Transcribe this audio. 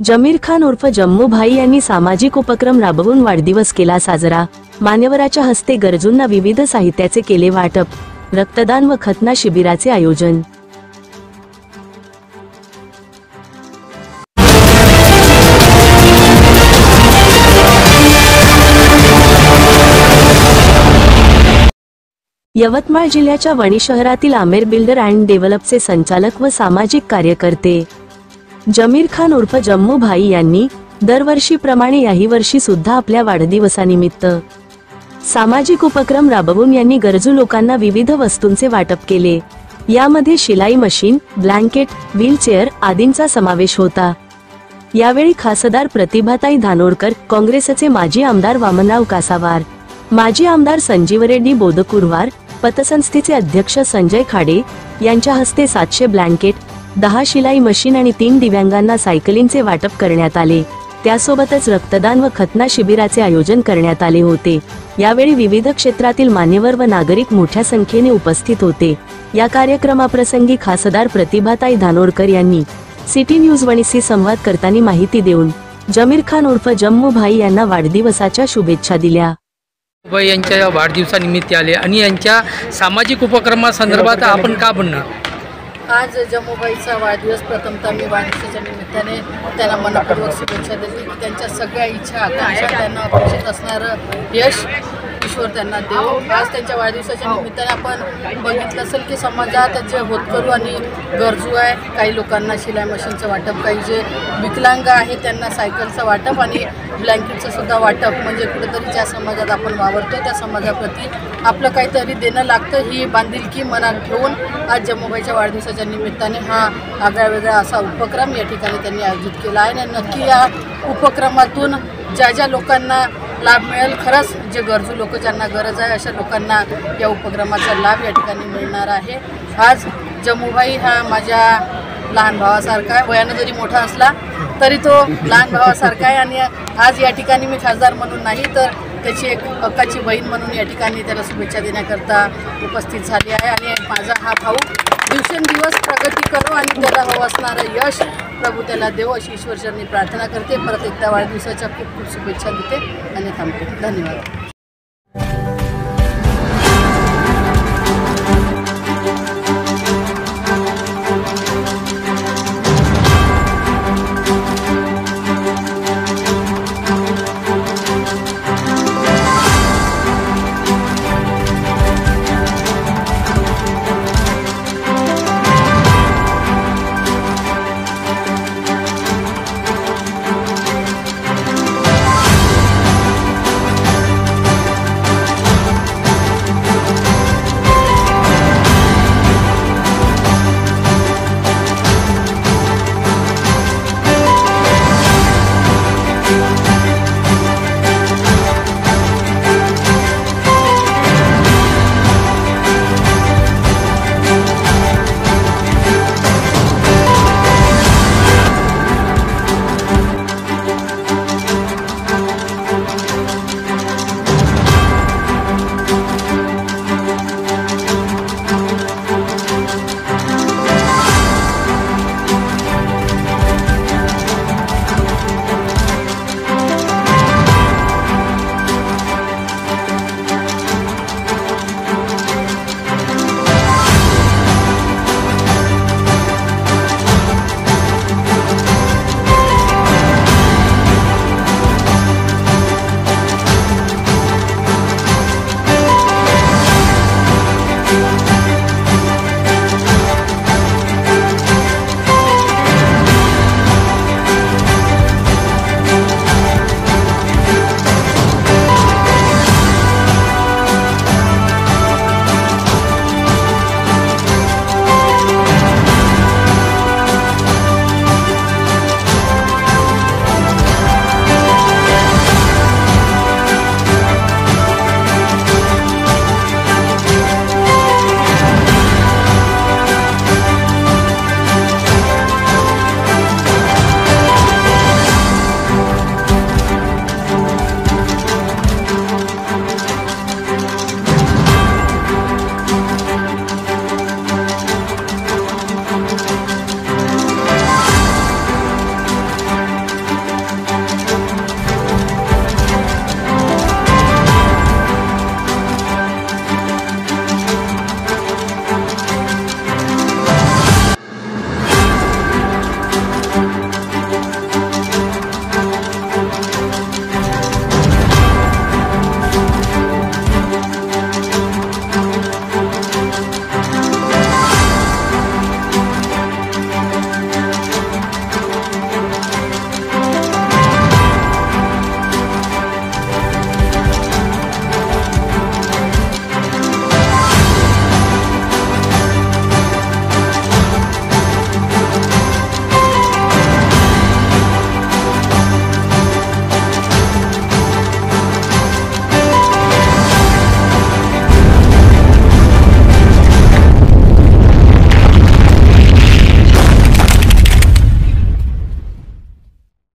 जमीर खान उर्फ जम्मू भाई यांनी सामाजिक उपक्रम राबवून वाढदिवस केला साजरा। मान्यवराच्या हस्ते गरजूंना विविध साहित्याचे केले वाटप। रक्तदान व खतना शिबिराचे आयोजन। यवतमाळ जिल्ह्याच्या वणी शहरातील आमेर बिल्डर अँड डेव्हलपचे संचालक व सामाजिक कार्यकर्ते जमीर खान उर्फ जम्मू भाई यांनी दरवर्षीप्रमाणे याही वर्षी सुद्धा आपल्या वाढदिवसानिमित्त सामाजिक उपक्रम राबवून यांनी गरजू लोकांना विविध वस्तूंचे वाटप केले। यामध्ये शिलाई मशीन, ब्लँकेट, व्हीलचेअर आदींचा समावेश होता। यावेळी खासदार प्रतिभाताई धानोरकर, काँग्रेसचे माजी आमदार वामनराव कासावार, माजी आमदार संजीव रेड्डी बोदकुरवार, पतसंस्थेचे अध्यक्ष संजय खाडे यांच्या हस्ते 700 ब्लँकेट, 10 शिलाई मशीन आणि 3 दिव्यांगांना सायकलींचे वाटप करण्यात आले। त्यासोबतच रक्तदान व खतना शिबिराचे आयोजन करण्यात आले होते। यावेळी विविध क्षेत्रातील मान्यवर व नागरिक मोठ्या संख्येने उपस्थित होते। या कार्यक्रमाप्रसंगी खासदार प्रतिभाताई धानोरकर यांनी सिटी न्यूज वणीशी संवाद करताना माहिती देऊन जमीर खान उर्फ जम्मू भाई यांना वाढदिवसाच्या शुभेच्छा दिल्या। भाई यांच्या वाढदिवसानिमित्त आले आणि यांच्या सामाजिक उपक्रमासंदर्भात आपण का बोलणार? आज जम्मूबाईचा वाढदिवस। प्रथमतः मी वाढदिवसाच्या निमित्ताने त्यांना मनपूर्वक शुभेच्छा देते की त्यांच्या सगळ्या इच्छा आकांक्षा त्यांना अपेक्षित असणारं यश ईश्वर त्यांना देव। आज त्यांच्या वाढदिवसाच्या निमित्ताने आपण बघितलं असेल की समाजात जे होतकरू आणि गरजू आहे, काही लोकांना शिलाई मशीनचं वाटप, काही जे विकलांग आहे त्यांना सायकलचं वाटप आणि ब्लँकेटचं सुद्धा वाटप, म्हणजे कुठेतरी ज्या समाजात आपण वावरतो त्या समाजाप्रती आपलं काहीतरी देणं लागतं ही बांधिलकी मनात ठेवून आज जम्मूबाईच्या वाढदिवसाच्या निमित्ताने हा आगळा वेगळा असा उपक्रम या ठिकाणी त्यांनी आयोजित केला आहे। आणि नक्की या उपक्रमातून ज्या लोकांना लाभ मिळेल, खरंच जे गरजू लोक ज्यांना गरज आहे अशा लोकांना या उपक्रमाचा लाभ या ठिकाणी मिळणार आहे। आज जम्मूबाई हा माझ्या लहान भावासारखा आहे। वयानं जरी मोठा असला तरी तो लहान भावासारखा आहे आणि आज या ठिकाणी मी खासदार म्हणून नाही तर त्याची एक हक्काची बहीण म्हणून या ठिकाणी त्याला शुभेच्छा देण्याकरता उपस्थित झाली आहे। आणि माझा हा भाऊ दिवसेंदिवस प्रगती करो आणि त्याला हवं असणारं यश प्रभू त्याला देव अशी ईश्वरचरणी प्रार्थना करते। परत एकदा वाढदिवसाच्या खूप खूप शुभेच्छा देते आणि थांबते। धन्यवाद।